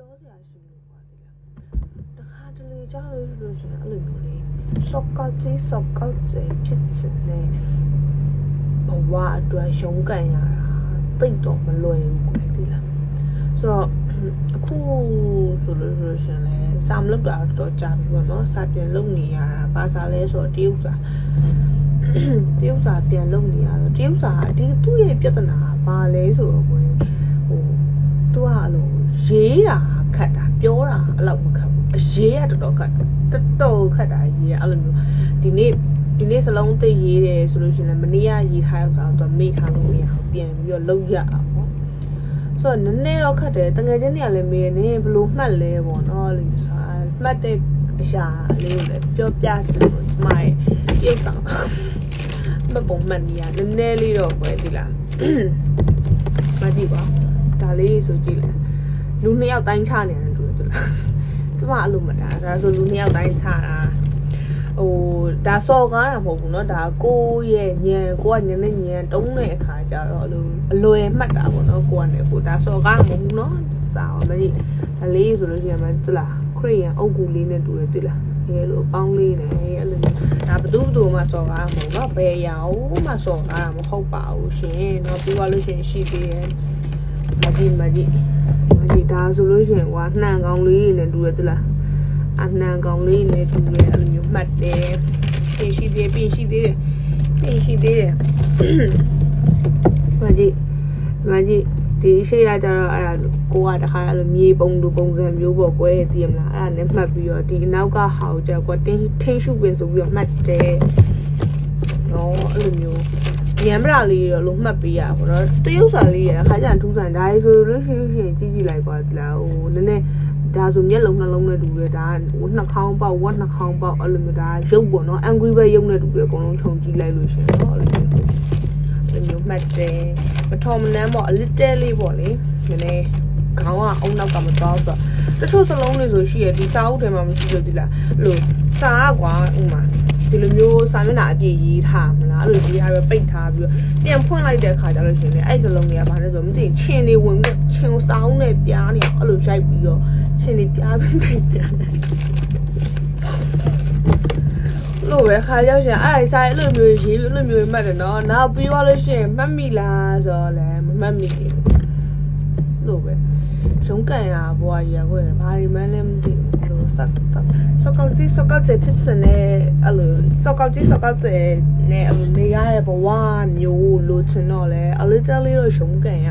ပြောစရာရှိလို့ပါတိလားတခါတလေကြားလို့ဆိုရင်အဲ့လိုမျိုးလေးစော့ကောက်ကြီးစော့ကောက်စေဖြစ်နေဘဝအတွက်ရုန်းကန်ရတာတိတ်တော့မလွယ်ဘူးကွယ်တိလားဆိုတော့အခုဆိုလို့ရှိရင်လည်းစာမလုပ်တာတော့ကြာပြီပေါ့နော်စာပြန်လုပ်နေရတာဘာစာလဲဆိုတော့တရုတ်စာပြန်လုပ်နေရတော့တရုတ်စာဒီသူ့ရဲ့ပြဿနာဘာလဲဆိုတော့ကွယ်သူကအဲ့လိုရေးတာခက်တာပြောတာအဲ့လောက်မခက်ဘူးအရေးကတော်တော်ခက်တာရေးရအဲ့လိုမျိုးဒီနေ့စလုံးသိရေးတယ်ဆိုလို့ရှိရင်မနေ့ကရေးထားတဲ့စာတော့မေ့ထားလို့မရဘူးပြန်ပြီးတော့လုပ်ရအောင်ပေါ့ဆိုတော့နည်းနည်းတော့ခက်တယ်တကယ်ချင်းတွေကလည်းမေးနေဘလို့မှတ်လဲပေါ့နော်လို့ဆိုတာမှတ်တဲ့အရာလေးကိုလည်းပြောပြချင်လို့ကျမရဲ့ရုပ်ဆောင်မပုံမှန်နေရနည်းနည်းလေးတော့ပဲဒီလားမကြည့်ပါဒါလေးဆိုကြည့်လေလူနှစ်ယောက်တိုင်းချနေတယ်တူတယ်လားကျမအဲ့လိုမတာဒါဆိုလူနှစ်ယောက်တိုင်းချတာဒါစော်ကားတာမဟုတ်ဘူးเนาะဒါကိုရဲ့ညံကိုကညနေညံတုံးတဲ့အခါကျတော့အလွယ်မှတ်တာပေါ့เนาะကိုကလည်းကိုဒါစော်ကားတာမဟုတ်ဘူးเนาะစာအောင်မကြည့်ဒါလေးဆိုလို့ရှိရင်မတူလားခရစ်ယာန်အုပ်ကူလေးနဲ့တူတယ်တွေ့လားရဲလိုအပေါင်းလေးနဲ့အဲ့လိုဒါဘသူမှစော်ကားတာမဟုတ်တော့ဘယ်ရအောင်မှစော်ကားတာမဟုတ်ပါဘူးရှင်เนาะပြီးသွားလို့ရှိရင်ရှိသေးတယ်မကြည့်ဒါဆိုလို့ရှိရင်ကွာနှံကောင်လေးနဲ့တူတယ်တွေ့လားအနှံကောင်လေးနဲ့တူတယ်အဲ့လိုမျိုးမှတ်တယ်ပြင်ရှိသေးတယ်မကြည့်ဒီရှိရကြတော့အဲ့ဒါကိုကတခါအဲ့လိုမြေပုံလူပုံစံမျိုးပေါ့ကွယ်သိရမလားအဲ့ဒါနဲ့မှတ်ပြီးတော့ဒီအနောက်ကဟာကိုကြကွာတင်းရှုပင်ဆိုပြီးတော့မှတ်တယ်နော်အဲ့လိုမျိုးရံပရာလေးရောလုံးမှတ်ပေးရပါတော့တရုပ်စာလေးရအခါကျရင်ထူးဆန်းဒါလေးဆိုလို့ရှိရင်ကြည့်လိုက်ပါဒီလားနည်းနည်းဒါဆိုမျက်လုံးနှလုံးနဲ့တူတယ်ဒါနှာခေါင်းပေါက်အဲ့လိုမျိုးဒါရုပ်ပေါ့နော် angry bird ရုပ်နဲ့တူတယ်အကုန်လုံးခြုံကြည့်လိုက်လို့ရှင်နော်အဲ့လိုမျိုးမှတ်တယ်မထော်မနှမ်းပေါ့ little လေးပေါ့လေနည်းနည်းခေါင်းကအုံနောက်ကမသွားဆိုတော့တချို့စလုံးလေးဆိုရှိရဒီစာအုပ်ထဲမှာမရှိလို့ဒီလားအဲ့လိုစာကွာဥမာဒီလိုမျိုးစာမျက်နှာအပြည့်ရေးထားမလားအဲ့လိုရေးထားပြီးပိတ်ထားပြီးပြန်ဖွင့်လိုက်တဲ့အခါကျတော့ရှင်လေအဲ့စလုံးတွေကဘာလဲဆိုတော့မသိချင်းနေဝင်ပြီးချင်းစာအုပ်နဲ့ပြားနေအဲ့လိုရိုက်ပြီးတော့ချင်းနေပြားပြီးပြားနေလို့ပဲခါရောက်ရှင်အဲ့ဒီစာအဲ့လိုမျိုးရေးလို့အဲ့လိုမျိုးမှတ်တယ်နော်နောက်ပြီးသွားလို့ရှင်မှတ်မိလားဆိုတော့လည်းမမှတ်မိဘူးလို့ပဲရုံးကန်ရဘွားကြီးကွယ်ဘာဒီမှန်းလည်းမသိဘူးလို့စောက်ကောက်ကြီးဖြစ်စနေအဲ့လိုစောက်ကောက်ကြီးနဲ့အဲ့လိုနေရတဲ့ဘဝမျိုးလို့ချင်တော့လဲအလေးတလေးတော့ရုံးကန်ရ